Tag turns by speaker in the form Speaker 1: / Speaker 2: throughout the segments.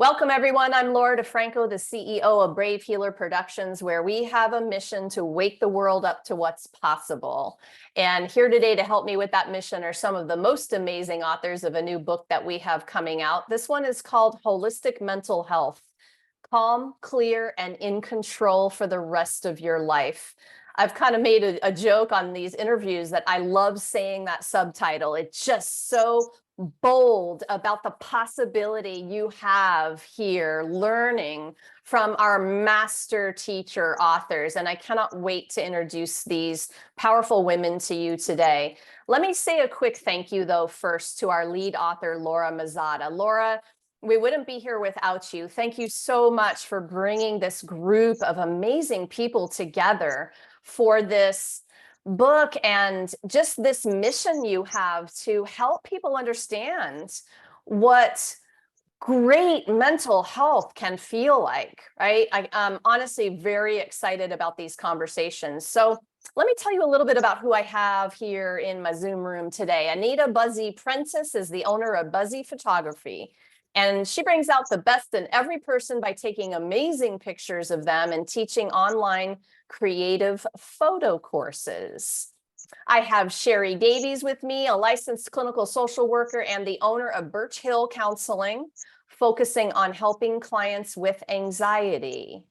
Speaker 1: Welcome, everyone. I'm Laura DeFranco, the CEO of Brave Healer Productions, where we have a mission to wake the world up to what's possible. And here today to help me with that mission are some of the most amazing authors of a new book that we have coming out. This one is called Holistic Mental Health: Calm, Clear, and in Control for the Rest of Your Life. I've kind of made a joke on these interviews that I love saying that subtitle. It's just so bold about the possibility you have here learning from our master teacher authors. And I cannot wait to introduce these powerful women to you today. Let me say a quick thank you, though, first to our lead author, Laura Mazzata. Laura, we wouldn't be here without you. Thank you so much for bringing this group of amazing people together for this book and just this mission you have to help people understand what great mental health can feel like, right? I'm honestly very excited about these conversations. So let me tell you a little bit about who I have here in my Zoom room today. Anita Buzzy Prentice is the owner of Buzzy Photography. And she brings out the best in every person by taking amazing pictures of them and teaching online creative photo courses. I have Sherry Davies with me, a licensed clinical social worker and the owner of Birch Hill Counseling, focusing on helping clients with anxiety.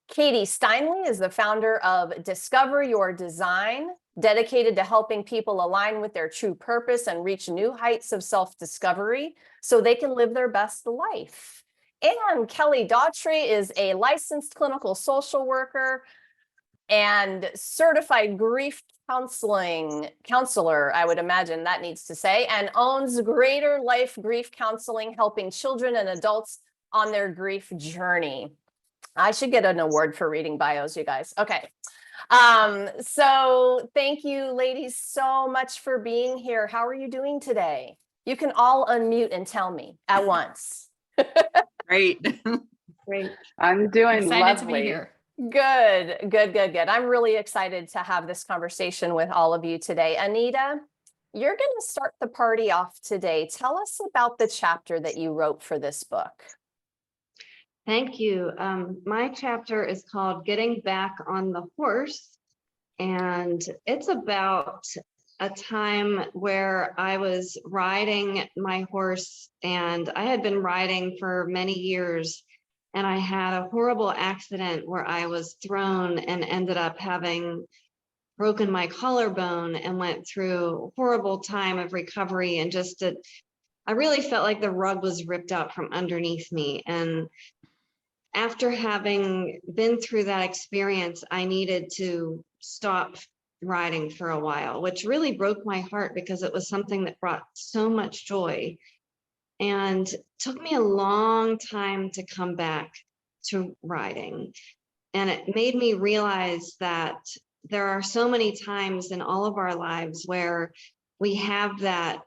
Speaker 1: Katie Steinley is the founder of Discover Your Design, dedicated to helping people align with their true purpose and reach new heights of self-discovery so they can live their best life. And Kelly Daughtry is a licensed clinical social worker and certified grief counselor, I would imagine that needs to say, and owns Greater Life Grief Counseling, helping children and adults on their grief journey. I should get an award for reading bios, you guys. Okay. So thank you, ladies, so much for being here. How are you doing today? You can all unmute and tell me at once.
Speaker 2: Great.
Speaker 3: Great. I'm doing
Speaker 4: excited
Speaker 3: lovely.
Speaker 4: to be here.
Speaker 1: Good. I'm really excited to have this conversation with all of you today. Anita, you're going to start the party off today. Tell us about the chapter that you wrote for this book.
Speaker 3: Thank you. My chapter is called Getting Back on the Horse, and it's about a time where I was riding my horse, and I had been riding for many years, and I had a horrible accident where I was thrown and ended up having broken my collarbone and went through a horrible time of recovery, and I really felt like the rug was ripped out from underneath me. And after having been through that experience, I needed to stop riding for a while, which really broke my heart because it was something that brought so much joy. And took me a long time to come back to riding. And it made me realize that there are so many times in all of our lives where we have that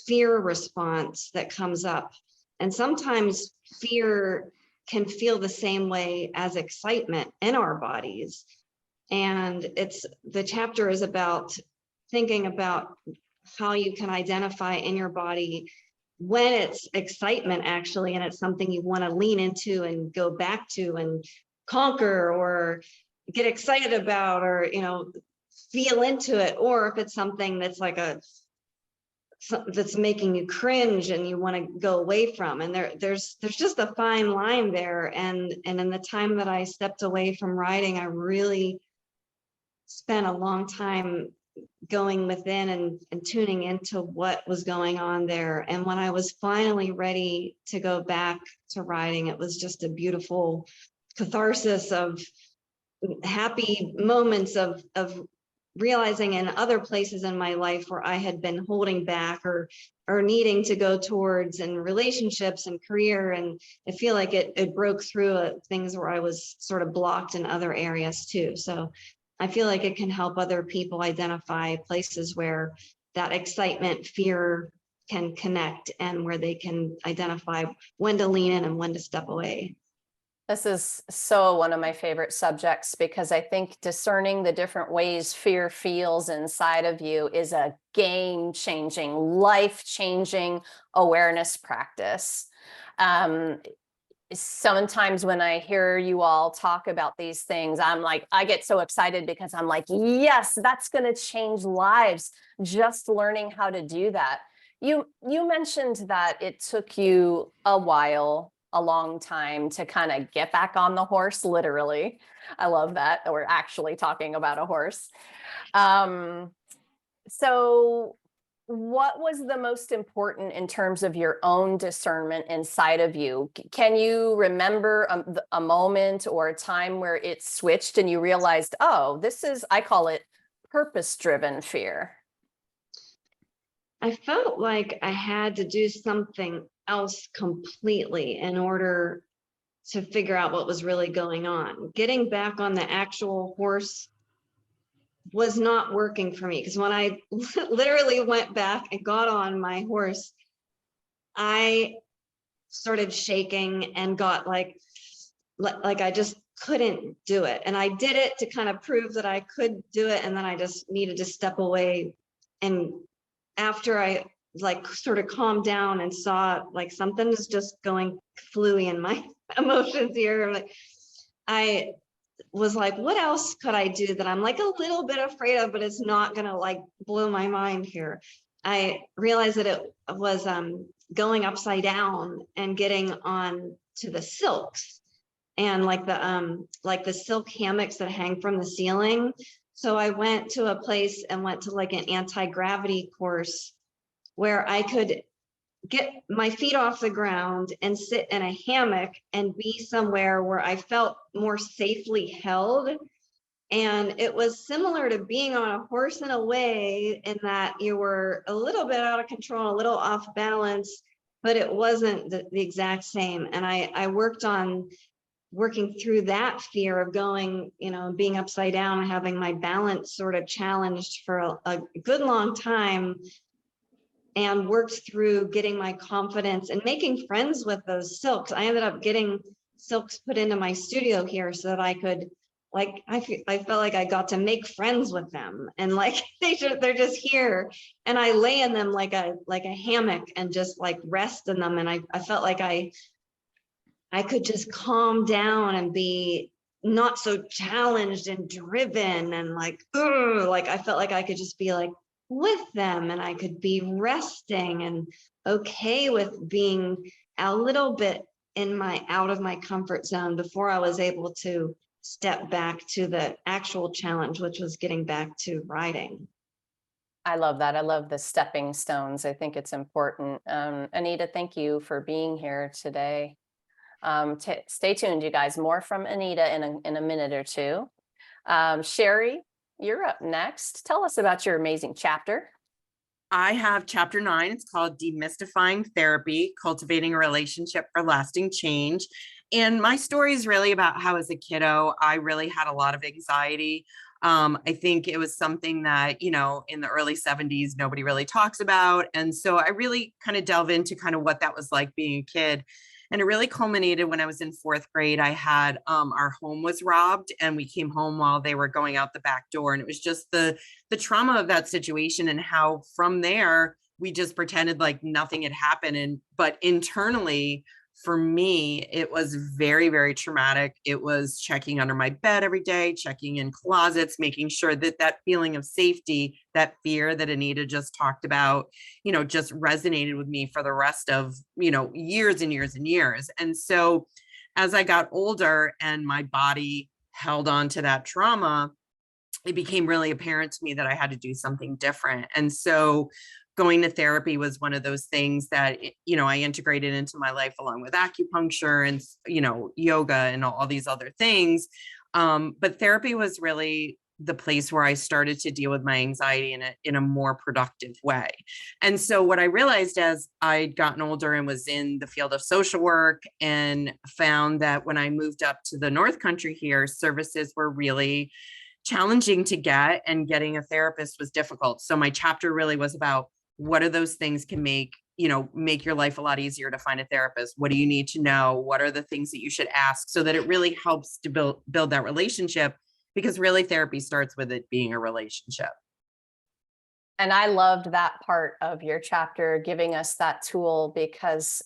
Speaker 3: fear response that comes up. And sometimes fear can feel the same way as excitement in our bodies. And the chapter is about thinking about how you can identify in your body when it's excitement actually, and it's something you want to lean into and go back to and conquer or get excited about, or, feel into it, or if it's something that's that's making you cringe and you want to go away from. And there's just a fine line there. And in the time that I stepped away from riding, I really spent a long time going within and tuning into what was going on there. And when I was finally ready to go back to riding, it was just a beautiful catharsis of happy moments of realizing in other places in my life where I had been holding back or needing to go towards in relationships and career. And I feel like it broke through things where I was sort of blocked in other areas too. So I feel like it can help other people identify places where that excitement, fear can connect, and where they can identify when to lean in and when to step away.
Speaker 1: This is so one of my favorite subjects, because I think discerning the different ways fear feels inside of you is a game-changing, life-changing awareness practice. sometimes when I hear you all talk about these things, I'm like, I get so excited because I'm like, yes, that's going to change lives. Just learning how to do that. You mentioned that it took you a while, a long time to kind of get back on the horse, literally. I love that we're actually talking about a horse. Um, so what was the most important in terms of your own discernment inside of you? Can you remember a moment or a time where it switched and you realized, oh, this is, I call it purpose-driven fear?
Speaker 3: I felt like I had to do something else completely in order to figure out what was really going on. Getting back on the actual horse was not working for me because when I literally went back and got on my horse, I started shaking and got like I just couldn't do it. And I did it to kind of prove that I could do it. And then I just needed to step away. And after I like sort of calmed down and saw like something is just going fluey in my emotions here, like I was like, what else could I do that I'm like a little bit afraid of, but it's not gonna like blow my mind here. I realized that it was going upside down and getting on to the silks and like the silk hammocks that hang from the ceiling. So I went to a place and went to like an anti-gravity course where I could get my feet off the ground and sit in a hammock and be somewhere where I felt more safely held. And it was similar to being on a horse in a way, in that you were a little bit out of control, a little off balance, but it wasn't the exact same. And I worked on working through that fear of going, you know, being upside down and having my balance sort of challenged for a good long time, and worked through getting my confidence and making friends with those silks. I ended up getting silks put into my studio here so that I could, like, I felt like I got to make friends with them, and like they're just here, and I lay in them like a hammock and just like rest in them, and I felt like I could just calm down and be not so challenged and driven and like, ugh, like I felt like I could just be like with them, and I could be resting and okay with being a little bit in my out of my comfort zone before I was able to step back to the actual challenge, which was getting back to writing.
Speaker 1: I love that. I love the stepping stones. I think it's important. Anita, thank you for being here today. Stay tuned, you guys. More from Anita in a minute or two. Sherry, you're up next. Tell us about your amazing chapter.
Speaker 2: I have chapter 9. It's called Demystifying Therapy, Cultivating a Relationship for Lasting Change. And my story is really about how, as a kiddo, I really had a lot of anxiety. I think it was something that, you know, in the early 70s, nobody really talks about. And so I really kind of delve into kind of what that was like being a kid. And it really culminated when I was in 4th grade. I had our home was robbed, and we came home while they were going out the back door. And it was just the trauma of that situation, and how from there we just pretended like nothing had happened. And but internally, for me, it was very, very traumatic. It was checking under my bed every day, checking in closets, making sure that that feeling of safety, that fear that Anita just talked about, you know, just resonated with me for the rest of, you know, years and years and years. And so as I got older and my body held on to that trauma, it became really apparent to me that I had to do something different. And so going to therapy was one of those things that, you know, I integrated into my life, along with acupuncture and, you know, yoga and all these other things. But therapy was really the place where I started to deal with my anxiety in a more productive way. And so what I realized as I'd gotten older and was in the field of social work, and found that when I moved up to the North Country here, services were really challenging to get, and getting a therapist was difficult. So my chapter really was about what are those things can make, you know, make your life a lot easier to find a therapist. What do you need to know? What are the things that you should ask, so that it really helps to build that relationship, because really therapy starts with it being a relationship.
Speaker 1: And I loved that part of your chapter, giving us that tool, because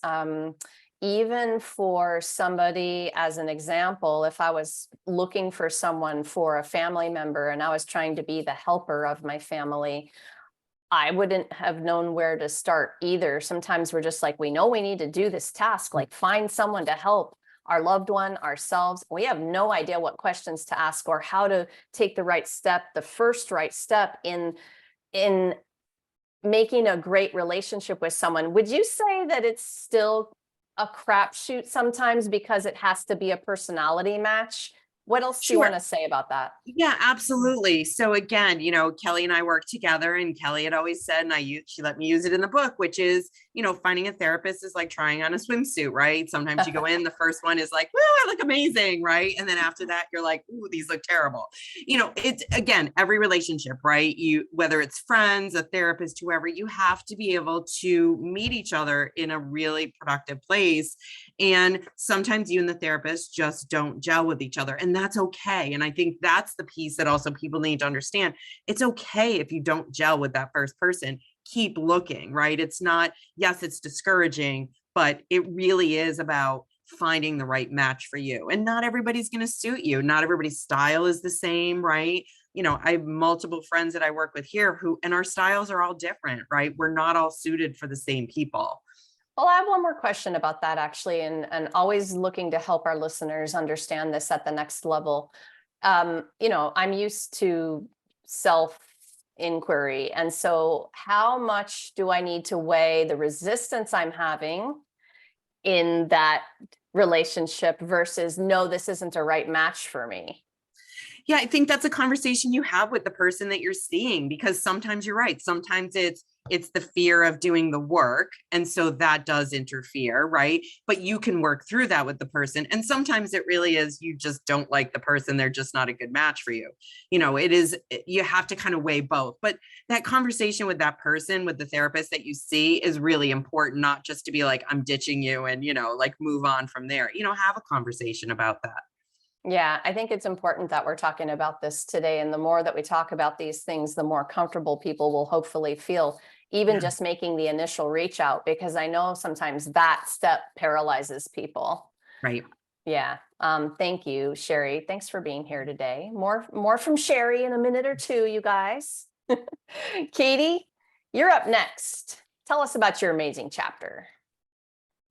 Speaker 1: even for somebody, as an example, if I was looking for someone for a family member and I was trying to be the helper of my family, I wouldn't have known where to start either. Sometimes we're just like, we know we need to do this task, like find someone to help our loved one, ourselves. We have no idea what questions to ask or how to take the right step, the first right step in making a great relationship with someone. Would you say that it's still a crapshoot sometimes because it has to be a personality match? What else do you
Speaker 2: Sure.
Speaker 1: want to say about that?
Speaker 2: Yeah, absolutely. So again, Kelly and I work together, and Kelly had always said, and she let me use it in the book, which is, finding a therapist is like trying on a swimsuit, right? Sometimes you go in, the first one is like, oh, I look amazing, right? And then after that, you're like, ooh, these look terrible. It's again, every relationship, right? Whether it's friends, a therapist, whoever, you have to be able to meet each other in a really productive place. And sometimes you and the therapist just don't gel with each other, and that's okay. And I think that's the piece that also people need to understand. It's okay if you don't gel with that first person. Keep looking, right? It's not, yes, it's discouraging, but it really is about finding the right match for you. And not everybody's going to suit you. Not everybody's style is the same, right? I have multiple friends that I work with here and our styles are all different, right? We're not all suited for the same people.
Speaker 1: Well, I have one more question about that actually, and always looking to help our listeners understand this at the next level. I'm used to self inquiry. And so how much do I need to weigh the resistance I'm having in that relationship versus no, this isn't a right match for me?
Speaker 2: Yeah, I think that's a conversation you have with the person that you're seeing, because sometimes you're right. Sometimes it's the fear of doing the work. And so that does interfere, right? But you can work through that with the person. And sometimes it really is, you just don't like the person. They're just not a good match for you. You have to kind of weigh both. But that conversation with that person, with the therapist that you see, is really important, not just to be like, I'm ditching you and, like move on from there. Have a conversation about that.
Speaker 1: Yeah, I think it's important that we're talking about this today. And the more that we talk about these things, the more comfortable people will hopefully feel, even
Speaker 2: Yeah.
Speaker 1: just making the initial reach out, because I know sometimes that step paralyzes people.
Speaker 2: Right.
Speaker 1: Yeah. Thank you, Sherry. Thanks for being here today. More from Sherry in a minute or two, you guys. Katie, you're up next. Tell us about your amazing chapter.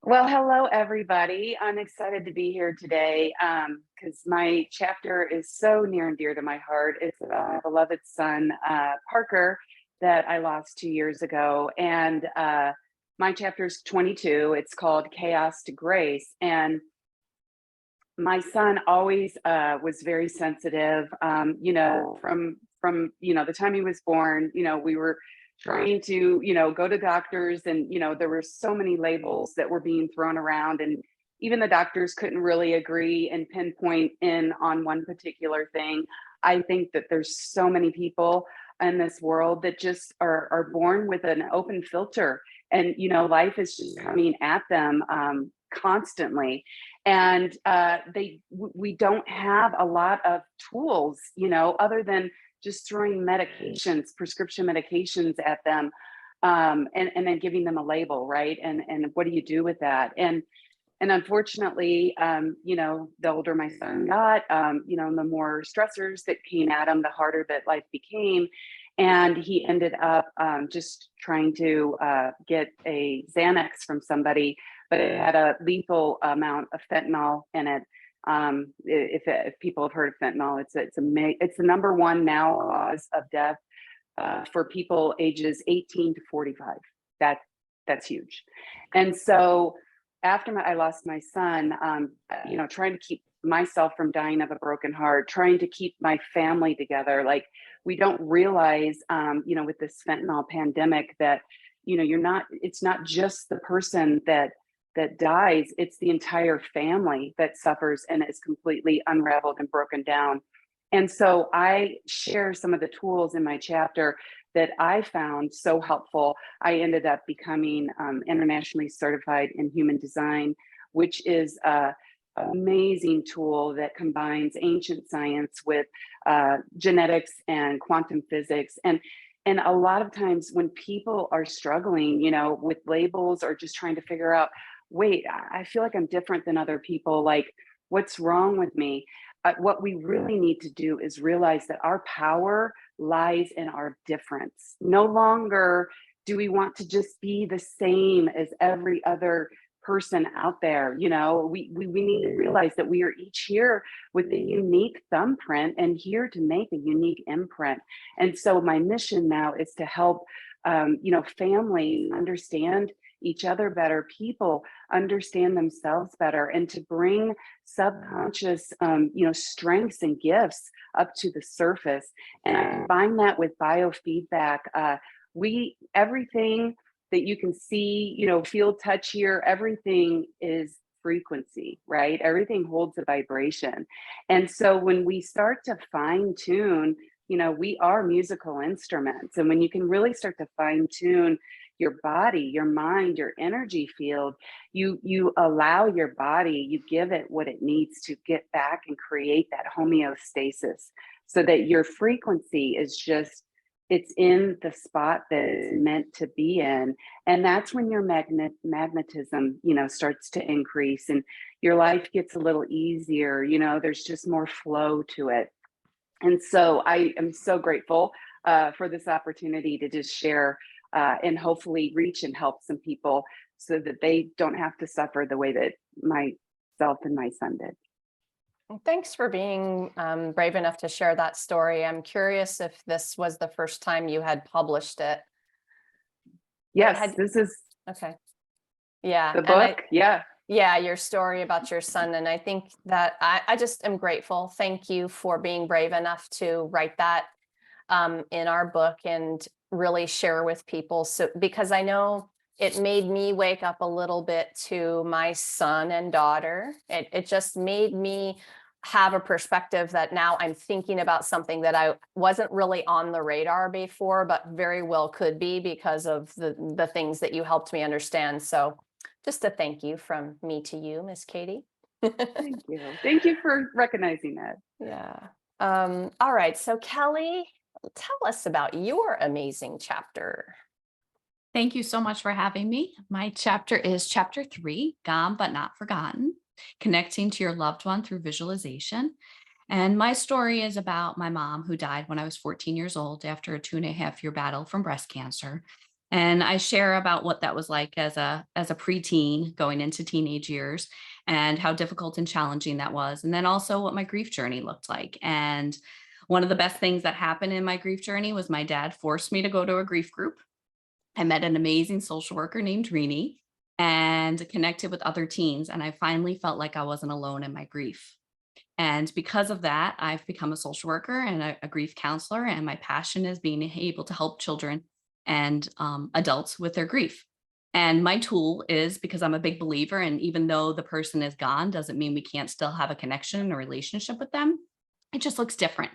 Speaker 4: Well, hello, everybody. I'm excited to be here today because my chapter is so near and dear to my heart. It's about my beloved son, Parker, that I lost 2 years ago. And my chapter is 22. It's called Chaos to Grace. And my son always was very sensitive, from the time he was born. We were trying to go to doctors, and there were so many labels that were being thrown around, and even the doctors couldn't really agree and pinpoint in on one particular thing. I think that there's so many people in this world that just are born with an open filter, and life is just coming at them constantly, and we don't have a lot of tools other than just throwing medications, prescription medications at them, and then giving them a label, right? And what do you do with that? And unfortunately, the older my son got, the more stressors that came at him, the harder that life became. And he ended up just trying to get a Xanax from somebody, but it had a lethal amount of fentanyl in it. If people have heard of fentanyl, it's the number one now cause of death for people ages 18 to 45. That's huge. And so after I lost my son, trying to keep myself from dying of a broken heart, trying to keep my family together. Like, we don't realize, with this fentanyl pandemic that, it's not just the person that dies, it's the entire family that suffers and is completely unraveled and broken down. And so I share some of the tools in my chapter that I found so helpful. I ended up becoming internationally certified in human design, which is an amazing tool that combines ancient science with genetics and quantum physics. And a lot of times when people are struggling, with labels or just trying to figure out wait, I feel like I'm different than other people. Like, what's wrong with me? What we really need to do is realize that our power lies in our difference. No longer do we want to just be the same as every other person out there. You know, we need to realize that we are each here with a unique thumbprint and here to make a unique imprint. And so my mission now is to help, families understand each other better, people understand themselves better, and to bring subconscious, strengths and gifts up to the surface. And I combine that with biofeedback. Everything that you can see, feel, touch, hear, everything is frequency, right? Everything holds a vibration. And so when we start to fine tune, we are musical instruments. And when you can really start to fine tune your body, your mind, your energy field, you allow your body, you give it what it needs to get back and create that homeostasis so that your frequency is just, it's in the spot that it's meant to be in. And that's when your magnetism, starts to increase and your life gets a little easier. There's just more flow to it. And so I am so grateful for this opportunity to just share and hopefully reach and help some people so that they don't have to suffer the way that myself and my son did.
Speaker 1: Thanks for being brave enough to share that story. I'm curious if this was the first time you had published it.
Speaker 4: Yes, this is
Speaker 1: okay. Yeah.
Speaker 4: the book. Yeah.
Speaker 1: Yeah, your story about your son. And I think that I just am grateful. Thank you for being brave enough to write that in our book and really share with people. So, because I know it made me wake up a little bit to my son and daughter. It just made me have a perspective that now I'm thinking about something that I wasn't really on the radar before, but very well could be because of the things that you helped me understand. So just a thank you from me to you, Miss Katie.
Speaker 4: Thank you. Thank you for recognizing that.
Speaker 1: Yeah. All right. So Kelly, tell us about your amazing chapter.
Speaker 5: Thank you so much for having me. My chapter is chapter 3, Gone But Not Forgotten, connecting to your loved one through visualization. And my story is about my mom who died when I was 14 years old after a 2.5-year battle from breast cancer. And I share about what that was like as a preteen going into teenage years and how difficult and challenging that was. And then also what my grief journey looked like. And one of the best things that happened in my grief journey was my dad forced me to go to a grief group. I met an amazing social worker named Rini and connected with other teens. And I finally felt like I wasn't alone in my grief. And because of that, I've become a social worker and a grief counselor. And my passion is being able to help children and adults with their grief. And my tool is, because I'm a big believer, and even though the person is gone, doesn't mean we can't still have a connection and a relationship with them. It just looks different.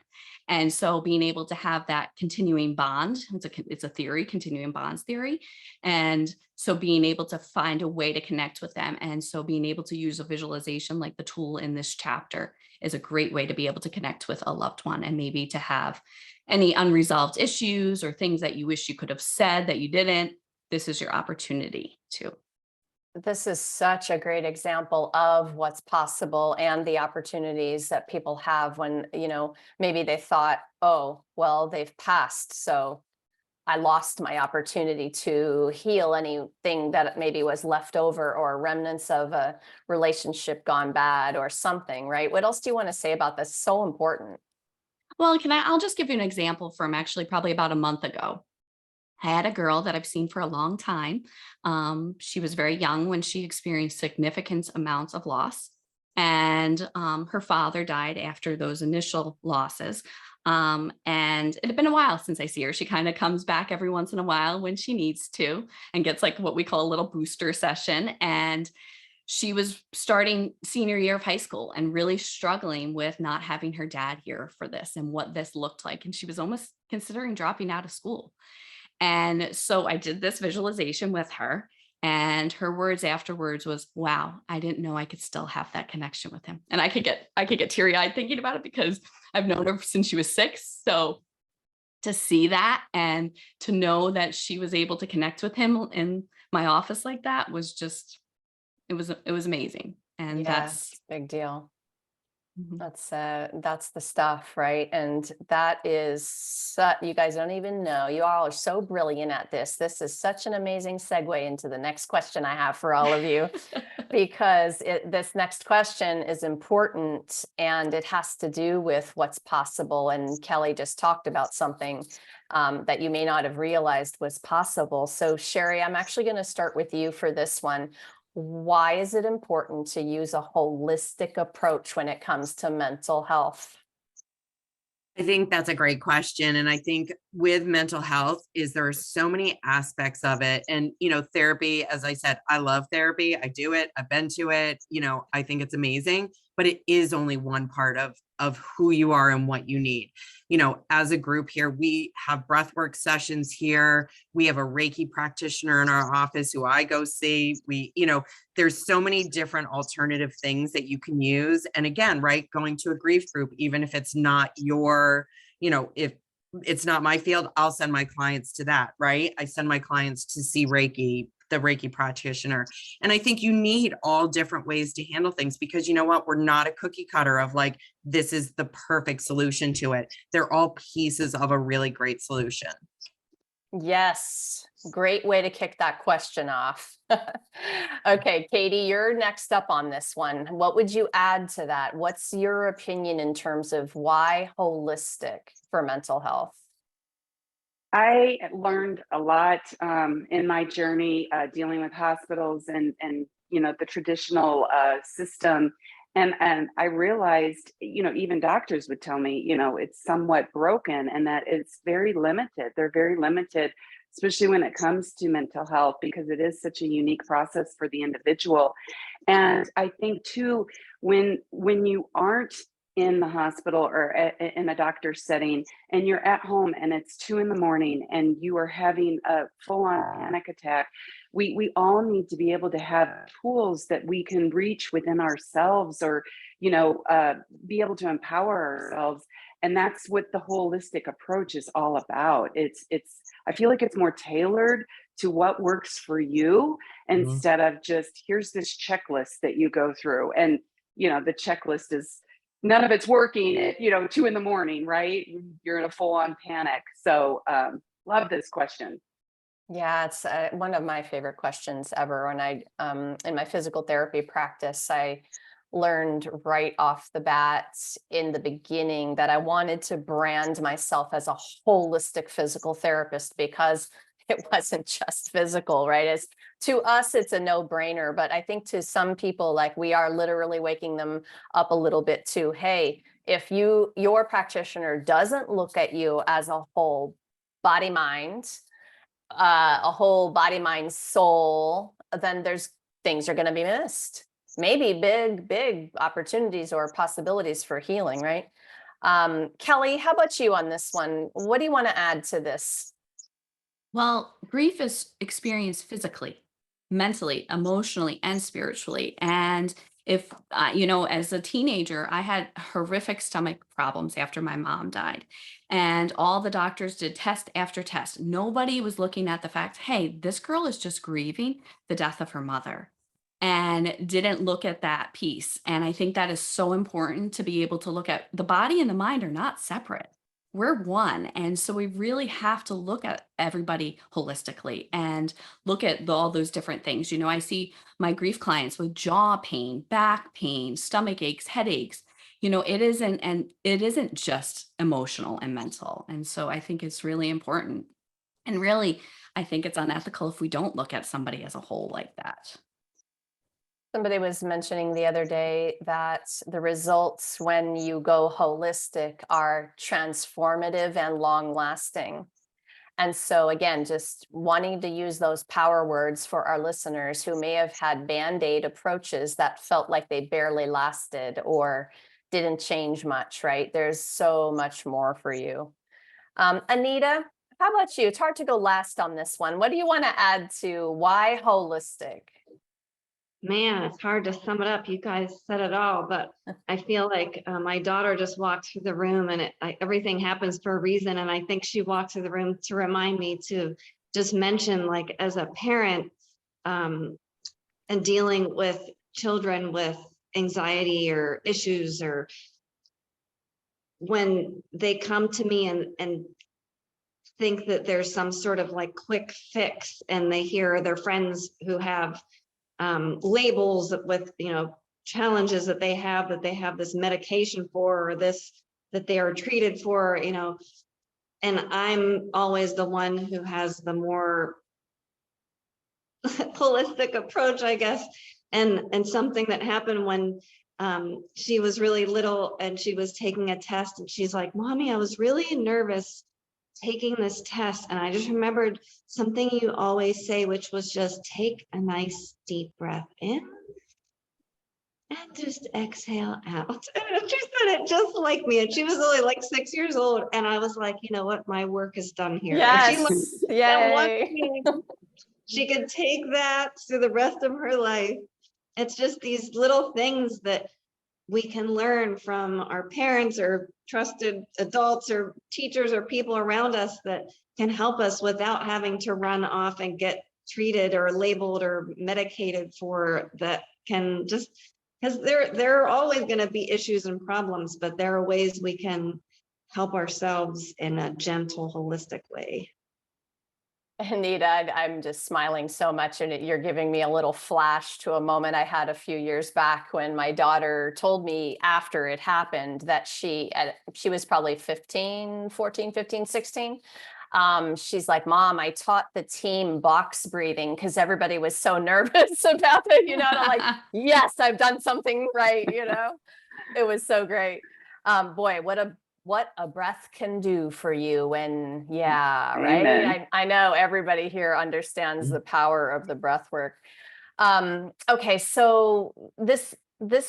Speaker 5: And so being able to have that continuing bond, it's a theory, continuing bonds theory. And so being able to find a way to connect with them. And so being able to use a visualization like the tool in this chapter is a great way to be able to connect with a loved one and maybe to have any unresolved issues or things that you wish you could have said that you didn't. This is your opportunity to.
Speaker 1: This is such a great example of what's possible and the opportunities that people have when, maybe they thought, oh, well, they've passed. So I lost my opportunity to heal anything that maybe was left over or remnants of a relationship gone bad or something, right? What else do you want to say about this? So important.
Speaker 5: Well, I'll just give you an example from actually probably about a month ago. I had a girl that I've seen for a long time. She was very young when she experienced significant amounts of loss. And her father died after those initial losses. And it had been a while since I see her. She kind of comes back every once in a while when she needs to and gets like what we call a little booster session. And she was starting senior year of high school and really struggling with not having her dad here for this and what this looked like. And she was almost considering dropping out of school. And so I did this visualization with her, and her words afterwards was, wow, I didn't know I could still have that connection with him. And I could get teary-eyed thinking about it because I've known her since she was 6. So to see that and to know that she was able to connect with him in my office like that was just, it was amazing. And
Speaker 1: Yeah,
Speaker 5: that's
Speaker 1: big deal.
Speaker 5: mhm.
Speaker 1: That's the stuff, right? And that is you guys don't even know. You all are so brilliant at this. This is such an amazing segue into the next question I have for all of you, because this next question is important and it has to do with what's possible. And Kelly just talked about something that you may not have realized was possible. So Sherry, I'm actually going to start with you for this one. Why is it important to use a holistic approach when it comes to mental health?
Speaker 2: I think that's a great question. And I think with mental health is there are so many aspects of it. And, therapy, as I said, I love therapy. I do it. I've been to it. I think it's amazing, but it is only one part of who you are and what you need. As a group here, we have breathwork sessions here. We have a Reiki practitioner in our office who I go see. There's so many different alternative things that you can use. And again, right, going to a grief group, even if it's not if it's not my field, I'll send my clients to that, right? I send my clients to see the Reiki practitioner. And I think you need all different ways to handle things, because you know what? We're not a cookie cutter of like, this is the perfect solution to it. They're all pieces of a really great solution.
Speaker 1: Yes, great way to kick that question off. Okay, Katie, you're next up on this one. What would you add to that? What's your opinion in terms of why holistic for mental health?
Speaker 4: I learned a lot in my journey dealing with hospitals and the traditional system, and I realized even doctors would tell me it's somewhat broken and that it's very limited. They're very limited, especially when it comes to mental health, because it is such a unique process for the individual. And I think too, when you aren't in the hospital or in a doctor's setting, and you're at home and it's 2 a.m. and you are having a full-on panic attack, we all need to be able to have tools that we can reach within ourselves, or be able to empower ourselves. And that's what the holistic approach is all about. It's I feel like it's more tailored to what works for you, instead of just here's this checklist that you go through, and the checklist is none of it's working at 2 a.m, right? You're in a full-on panic. So love this question.
Speaker 1: Yeah, it's one of my favorite questions ever. When I, in my physical therapy practice, I learned right off the bat in the beginning that I wanted to brand myself as a holistic physical therapist, because it wasn't just physical, right? To us, it's a no-brainer, but I think to some people, like, we are literally waking them up a little bit to, hey, if your practitioner doesn't look at you as a whole body, mind, soul, then there's things are going to be missed. Maybe big opportunities or possibilities for healing, right? Kelly, how about you on this one? What do you want to add to this?
Speaker 5: Well, grief is experienced physically, mentally, emotionally, and spiritually. And if, as a teenager, I had horrific stomach problems after my mom died. And all the doctors did test after test. Nobody was looking at the fact, hey, this girl is just grieving the death of her mother, and didn't look at that piece. And I think that is so important, to be able to look at the body and the mind are not separate. We're one. And so we really have to look at everybody holistically and look at all those different things. I see my grief clients with jaw pain, back pain, stomach aches, headaches. It isn't just emotional and mental. And so I think it's really important. And really, I think it's unethical if we don't look at somebody as a whole like that.
Speaker 1: Somebody was mentioning the other day that the results when you go holistic are transformative and long lasting. And so again, just wanting to use those power words for our listeners who may have had band-aid approaches that felt like they barely lasted or didn't change much, right? There's so much more for you. Anita, how about you? It's hard to go last on this one. What do you want to add to why holistic?
Speaker 3: Man, it's hard to sum it up. You guys said it all, but I feel like my daughter just walked through the room, and everything happens for a reason. And I think she walked through the room to remind me to just mention, like, as a parent, and dealing with children with anxiety or issues, or when they come to me and think that there's some sort of like quick fix, and they hear their friends who have labels with, challenges that they have this medication for, or this, that they are treated for, and I'm always the one who has the more holistic approach, I guess. And something that happened when she was really little and she was taking a test, and she's like, "Mommy, I was really nervous taking this test." And I just remembered something you always say, which was just take a nice deep breath in and just exhale out. And she said it just like me. And she was only like 6 years old. And I was like, you know what? My work is done here. And she learned
Speaker 1: Yes.
Speaker 3: that one
Speaker 1: Yay.
Speaker 3: thing. She could take that through the rest of her life. It's just these little things that we can learn from our parents or trusted adults or teachers or people around us that can help us without having to run off and get treated or labeled or medicated for, that can just, because there are always going to be issues and problems, but there are ways we can help ourselves in a gentle, holistic way.
Speaker 1: Anita, I'm just smiling so much, and you're giving me a little flash to a moment I had a few years back when my daughter told me after it happened that she was probably 14, 15, 16. She's like, "Mom, I taught the team box breathing because everybody was so nervous about it, and I'm like, yes, I've done something right, It was so great. Boy, what a breath can do for you. And yeah, right.
Speaker 4: Amen.
Speaker 1: I know everybody here understands the power of the breath work. Okay, so this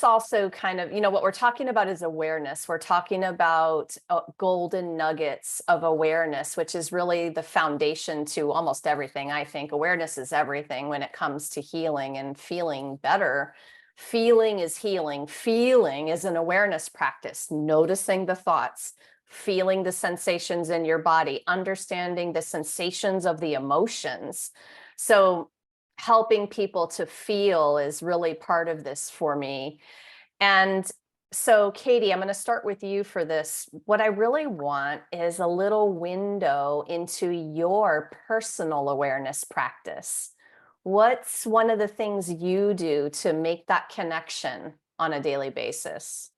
Speaker 1: also kind of, what we're talking about is awareness. We're talking about golden nuggets of awareness, which is really the foundation to almost everything. I think awareness is everything when it comes to healing and feeling better. Feeling is healing. Feeling is an awareness practice, noticing the thoughts, feeling the sensations in your body, understanding the sensations of the emotions. So helping people to feel is really part of this for me. And so, Katie, I'm going to start with you for this. What I really want is a little window into your personal awareness practice. What's one of the things you do to make that connection on a daily basis?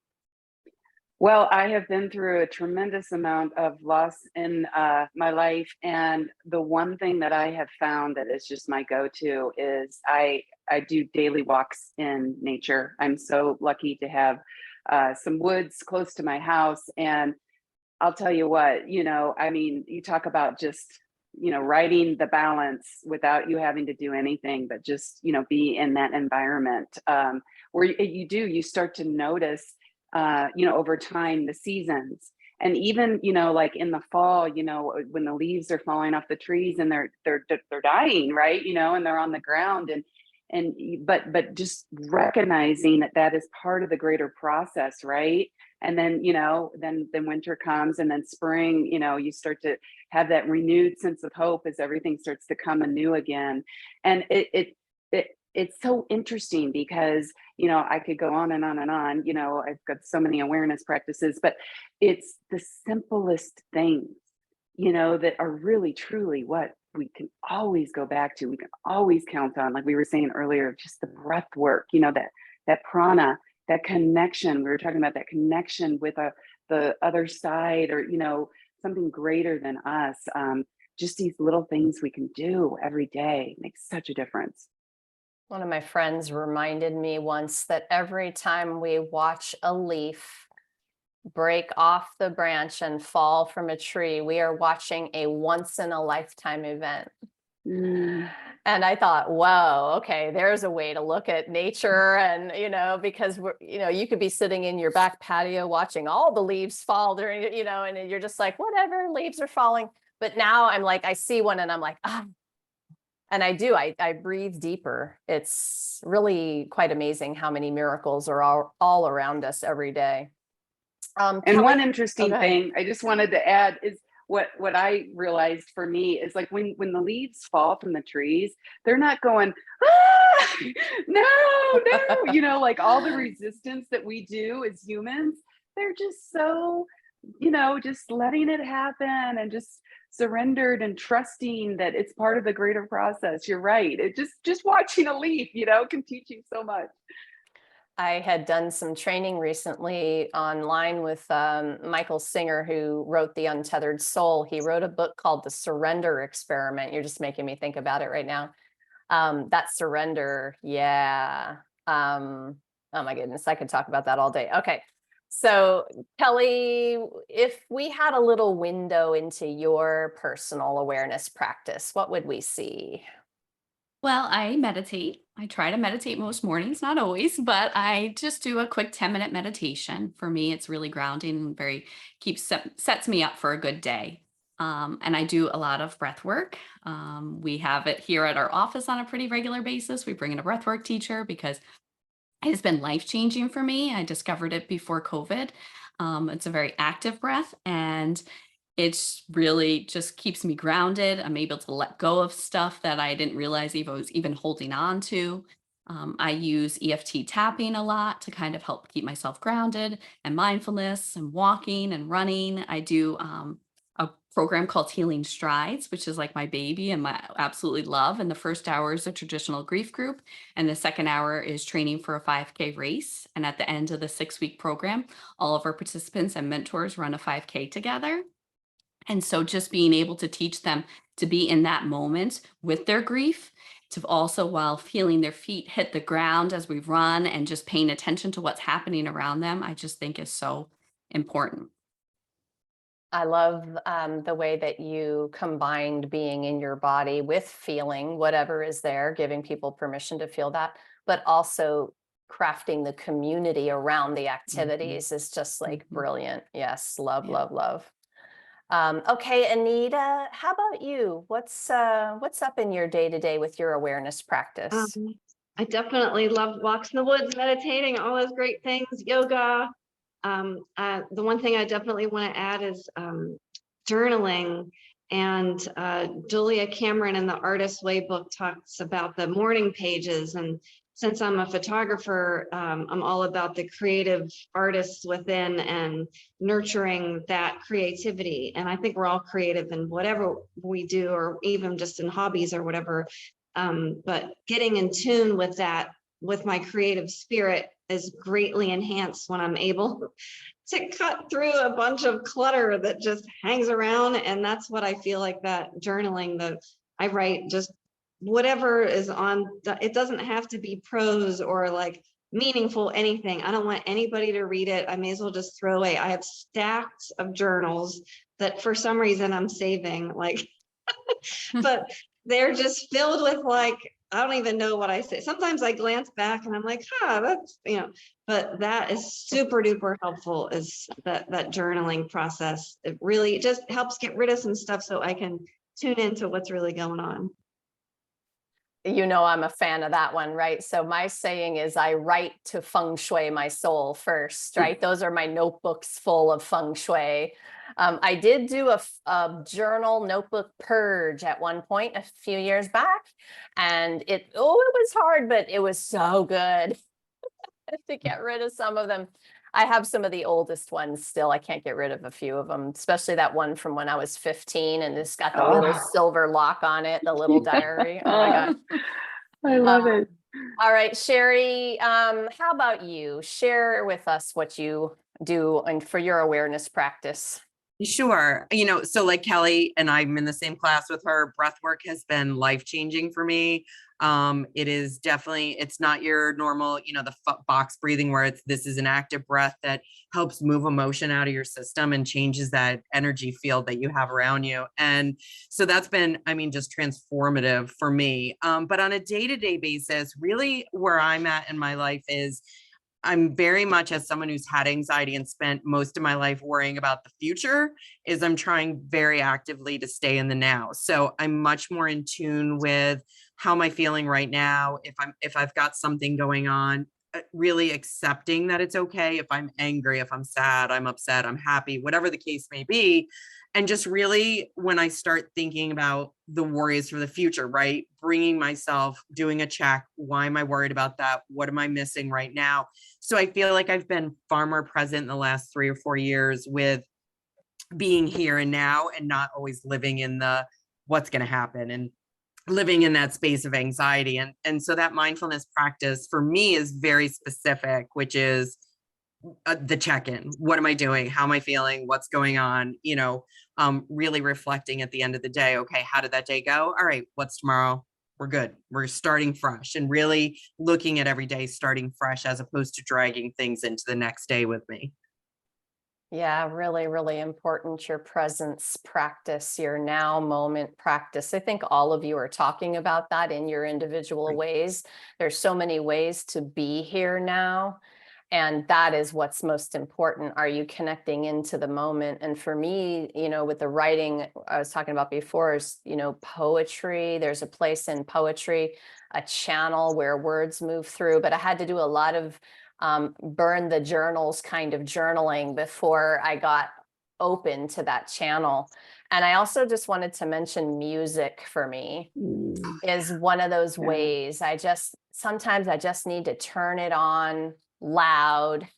Speaker 4: Well, I have been through a tremendous amount of loss in my life. And the one thing that I have found that is just my go-to is I do daily walks in nature. I'm so lucky to have some woods close to my house. And I'll tell you what, you talk about just, riding the balance without you having to do anything, but just, be in that environment where you start to notice, over time, the seasons. And even, like in the fall, when the leaves are falling off the trees and they're dying, right. And they're on the ground, but just recognizing that is part of the greater process, right? And then, then winter comes, and then spring, you start to have that renewed sense of hope as everything starts to come anew again. And it's so interesting because, I could go on and on and on, I've got so many awareness practices, but it's the simplest things, that are really, truly what we can always go back to. We can always count on, like we were saying earlier, just the breath work, that prana, that connection. We were talking about that connection with the other side, or, something greater than us. Just these little things we can do every day makes such a difference.
Speaker 1: One of my friends reminded me once that every time we watch a leaf break off the branch and fall from a tree, we are watching a once in a lifetime event.
Speaker 4: Mm.
Speaker 1: And I thought, whoa, okay, there's a way to look at nature. And, because you could be sitting in your back patio watching all the leaves fall during, and you're just like, whatever, leaves are falling. But now I'm like, I see one and I'm like, ah. And I breathe deeper. It's really quite amazing how many miracles are all around us every day.
Speaker 4: And
Speaker 1: Kelly?
Speaker 4: one interesting
Speaker 1: Go ahead.
Speaker 4: thing I just wanted to add is what I realized for me is like when the leaves fall from the trees, they're not going, ah, no, no, like all the resistance that we do as humans, they're just so, just letting it happen and just surrendered and trusting that it's part of the greater process. You're right. It just watching a leaf, can teach you so much.
Speaker 1: I had done some training recently online with Michael Singer, who wrote The Untethered Soul. He wrote a book called The Surrender Experiment. You're just making me think about it right now. That surrender, yeah. Oh my goodness, I could talk about that all day. Okay. So Kelly, if we had a little window into your personal awareness practice, what would we see?
Speaker 5: Well, I meditate. I try to meditate most mornings, not always, but I just do a quick 10-minute meditation. For me, it's really grounding and sets me up for a good day. And I do a lot of breath work. We have it here at our office on a pretty regular basis. We bring in a breath work teacher because it has been life changing for me. I discovered it before COVID. It's a very active breath, and it's really just keeps me grounded. I'm able to let go of stuff that I didn't realize I was even holding on to. I use EFT tapping a lot to kind of help keep myself grounded, and mindfulness and walking and running. I do a program called Healing Strides, which is like my baby and my absolutely love. And the first hour is a traditional grief group. And the second hour is training for a 5K race. And at the end of the 6-week program, all of our participants and mentors run a 5K together. And so just being able to teach them to be in that moment with their grief, to also while feeling their feet hit the ground as we run and just paying attention to what's happening around them, I just think is so important.
Speaker 1: I love the way that you combined being in your body with feeling whatever is there, giving people permission to feel that, but also crafting the community around the activities is just like brilliant. Yes, love,
Speaker 4: Yeah.
Speaker 1: love, love. Okay, Anita, how about you? What's up in your day to day with your awareness practice?
Speaker 3: I definitely love walks in the woods, meditating, all those great things, yoga. The one thing I definitely want to add is journaling. And Julia Cameron in the Artist's Way book talks about the morning pages. And since I'm a photographer, I'm all about the creative artists within and nurturing that creativity. And I think we're all creative in whatever we do, or even just in hobbies or whatever. But getting in tune with that, with my creative spirit, is greatly enhanced when I'm able to cut through a bunch of clutter that just hangs around. And that's what I feel like that journaling, I write just whatever is on, it doesn't have to be prose or like meaningful anything. I don't want anybody to read it. I may as well just throw away. I have stacks of journals that for some reason I'm saving, like, but they're just filled with like, I don't even know what I say. Sometimes I glance back and I'm like, that's, but that is super duper helpful, is that journaling process. It really just helps get rid of some stuff so I can tune into what's really going on.
Speaker 1: I'm a fan of that one, right? So my saying is I write to feng shui my soul first, right? Those are my notebooks full of feng shui. I did do a journal notebook purge at one point a few years back, and it was hard, but it was so good to get rid of some of them. I have some of the oldest ones still. I can't get rid of a few of them, especially that one from when I was 15, and it's got the little silver lock on it, the little diary. Oh my God.
Speaker 4: I love it.
Speaker 1: All right, Sherry, how about you? Share with us what you do and for your awareness practice.
Speaker 2: Sure. So like Kelly, and I'm in the same class with her, breath work has been life-changing for me. It is definitely, it's not your normal, the box breathing where this is an active breath that helps move emotion out of your system and changes that energy field that you have around you. And so that's been, just transformative for me. But on a day-to-day basis, really where I'm at in my life is I'm very much, as someone who's had anxiety and spent most of my life worrying about the future, is I'm trying very actively to stay in the now. So I'm much more in tune with how am I feeling right now. If I've got something going on, really accepting that it's okay if I'm angry, if I'm sad, I'm upset, I'm happy, whatever the case may be. And just really, when I start thinking about the worries for the future, right? Bringing myself, doing a check. Why am I worried about that? What am I missing right now? So I feel like I've been far more present in the last 3 or 4 years with being here and now, and not always living in the what's going to happen and living in that space of anxiety. And so that mindfulness practice for me is very specific, which is the check-in. What am I doing? How am I feeling? What's going on? Really reflecting at the end of the day. Okay, how did that day go? All right, what's tomorrow? We're good. We're starting fresh, and really looking at every day starting fresh, as opposed to dragging things into the next day with me.
Speaker 1: Yeah, really, really important. Your presence practice, your now moment practice. I think all of you are talking about that in your individual
Speaker 2: Right.
Speaker 1: ways. There's so many ways to be here now. And that is what's most important. Are you connecting into the moment? And for me, with the writing I was talking about before is, poetry. There's a place in poetry, a channel where words move through, but I had to do a lot of burn the journals kind of journaling before I got open to that channel. And I also just wanted to mention music for me is one of those
Speaker 4: Yeah.
Speaker 1: ways. Sometimes I just need to turn it on loud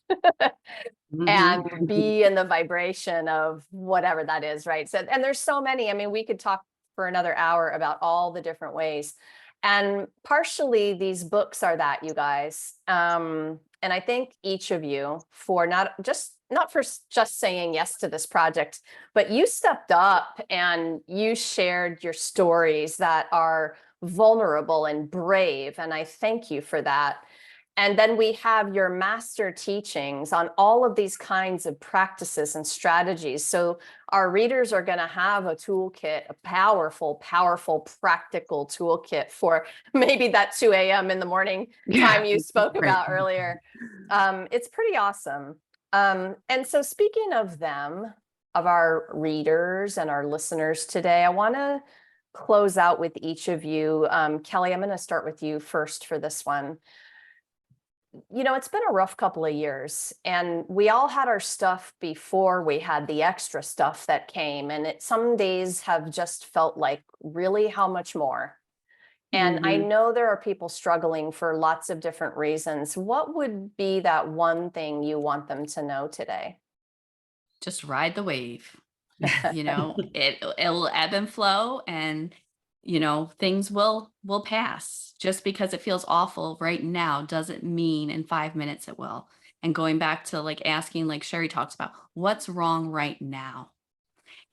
Speaker 1: and be in the vibration of whatever that is, right? So, and there's so many. I mean, we could talk for another hour about all the different ways. And partially these books are that, you guys. And I thank each of you for not for just saying yes to this project, but you stepped up and you shared your stories that are vulnerable and brave. And I thank you for that. And then we have your master teachings on all of these kinds of practices and strategies. So our readers are going to have a toolkit, a powerful, powerful, practical toolkit for maybe that 2 a.m. in the morning time you spoke about earlier. It's pretty awesome. And so speaking of them, of our readers and our listeners today, I want to close out with each of you. Kelly, I'm going to start with you first for this one. It's been a rough couple of years, and we all had our stuff before we had the extra stuff that came, and some days have just felt like really how much more. And I know there are people struggling for lots of different reasons. What would be that one thing you want them to know today?
Speaker 5: Just ride the wave. It'll ebb and flow, and things will pass. Just because it feels awful right now doesn't mean in 5 minutes it will. And going back to like asking, like Sherry talks about, what's wrong right now?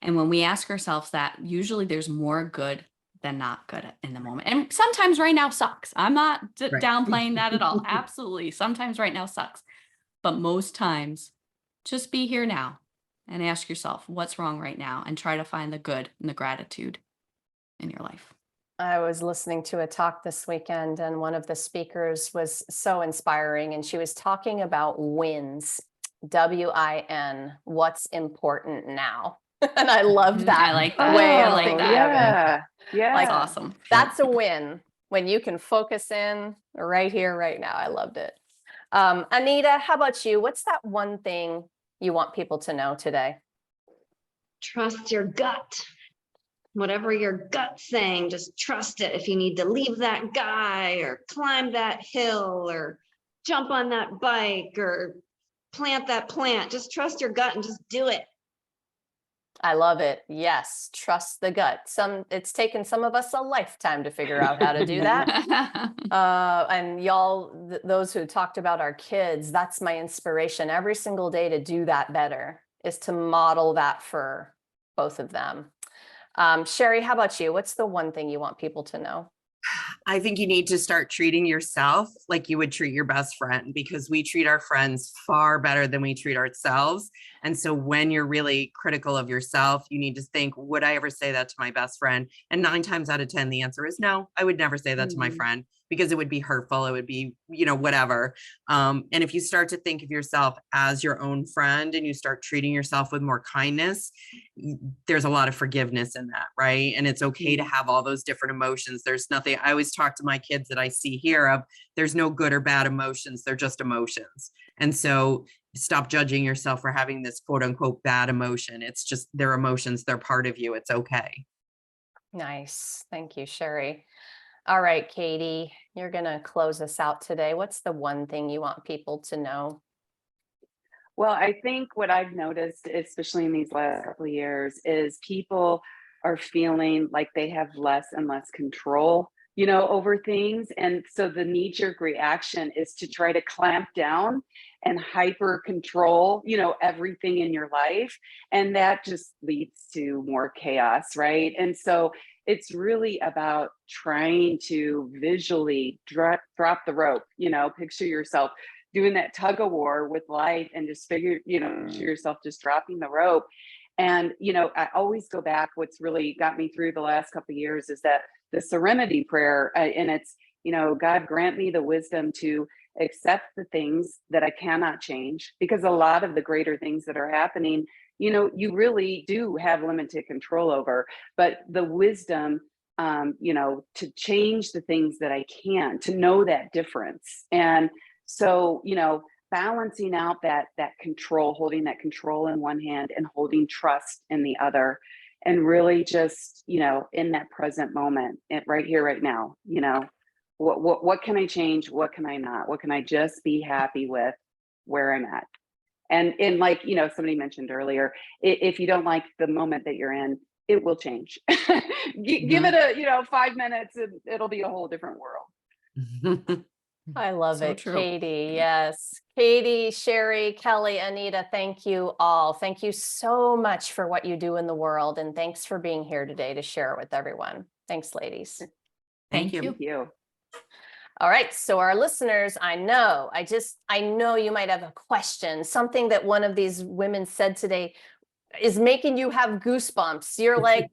Speaker 5: And when we ask ourselves that, usually there's more good than not good in the moment. And sometimes right now sucks. I'm not
Speaker 2: Right.
Speaker 5: downplaying that at all. Absolutely. Sometimes right now sucks. But most times, just be here now and ask yourself, what's wrong right now? And try to find the good and the gratitude in your life.
Speaker 1: I was listening to a talk this weekend, and one of the speakers was so inspiring, and she was talking about wins, WIN, what's important now. And I loved that.
Speaker 5: I like that.
Speaker 1: way
Speaker 5: I
Speaker 1: of
Speaker 5: like
Speaker 1: thinking
Speaker 5: that.
Speaker 1: of it.
Speaker 4: Yeah.
Speaker 1: Like,
Speaker 5: That's awesome.
Speaker 1: That's a win when you can focus in right here, right now. I loved it. Anita, how about you? What's that one thing you want people to know today?
Speaker 3: Trust your gut. Whatever your gut's saying, just trust it. If you need to leave that guy or climb that hill or jump on that bike or plant that plant, just trust your gut and just do it.
Speaker 1: I love it. Yes, trust the gut. It's taken some of us a lifetime to figure out how to do that. And y'all, those who talked about our kids, that's my inspiration every single day to do that better, is to model that for both of them. Sherry, how about you? What's the one thing you want people to know?
Speaker 2: I think you need to start treating yourself like you would treat your best friend, because we treat our friends far better than we treat ourselves. And so when you're really critical of yourself, you need to think, would I ever say that to my best friend? And 9 times out of 10, the answer is no, I would never say that to my friend, because it would be hurtful. It would be, whatever. And if you start to think of yourself as your own friend and you start treating yourself with more kindness, there's a lot of forgiveness in that, right? And it's okay to have all those different emotions. There's nothing, I always talk to my kids that I see here of there's no good or bad emotions. They're just emotions. And so stop judging yourself for having this quote unquote bad emotion. It's just their emotions. They're part of you. It's okay.
Speaker 1: Nice. Thank you, Sherry. All right, Katie, you're going to close us out today. What's the one thing you want people to know?
Speaker 4: Well, I think what I've noticed, especially in these last couple of years, is people are feeling like they have less and less control, over things. And so the knee-jerk reaction is to try to clamp down and hyper control, everything in your life. And that just leads to more chaos, right? And so it's really about trying to visually drop the rope, picture yourself doing that tug of war with life and just picture yourself just dropping the rope. And, I always go back. What's really got me through the last couple of years is that the serenity prayer, and it's, God grant me the wisdom to accept the things that I cannot change, because a lot of the greater things that are happening, you really do have limited control over, but the wisdom, to change the things that I can, to know that difference. And so, balancing out that control, holding that control in one hand and holding trust in the other, and really just, in that present moment, right here, right now, what can I change? What can I not? What can I just be happy with where I'm at? And like, somebody mentioned earlier, if you don't like the moment that you're in, it will change. Give it a 5 minutes and it'll be a whole different world.
Speaker 1: I love
Speaker 5: So
Speaker 1: it,
Speaker 5: true.
Speaker 1: Katie. Yes. Katie, Sherry, Kelly, Anita, thank you all. Thank you so much for what you do in the world. And thanks for being here today to share it with everyone. Thanks, ladies.
Speaker 5: Thank you.
Speaker 4: Thank you.
Speaker 1: All right. So our listeners, I know you might have a question, something that one of these women said today is making you have goosebumps. You're like,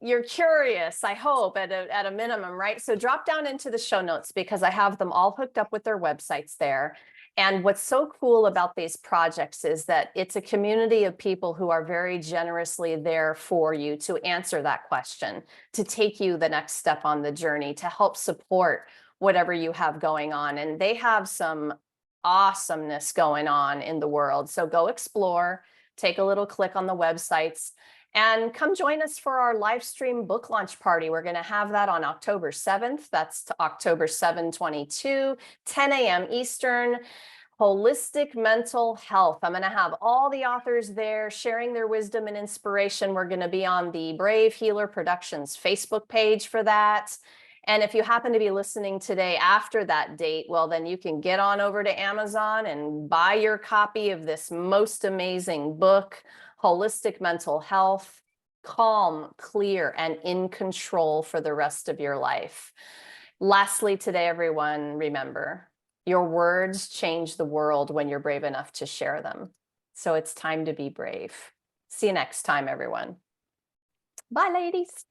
Speaker 1: you're curious, I hope, at a minimum, right? So drop down into the show notes because I have them all hooked up with their websites there. And what's so cool about these projects is that it's a community of people who are very generously there for you to answer that question, to take you the next step on the journey, to help support whatever you have going on. And they have some awesomeness going on in the world. So go explore, take a little click on the websites, and come join us for our live stream book launch party. We're going to have that on October 7th. That's to October 7, 22, 10 a.m. Eastern. Holistic mental health. I'm going to have all the authors there sharing their wisdom and inspiration. We're going to be on the Brave Healer Productions Facebook page for that. And if you happen to be listening today after that date, well, then you can get on over to Amazon and buy your copy of this most amazing book, Holistic Mental Health, calm, clear, and in control for the rest of your life. Lastly, today, everyone, remember, your words change the world when you're brave enough to share them. So it's time to be brave. See you next time, everyone. Bye, ladies.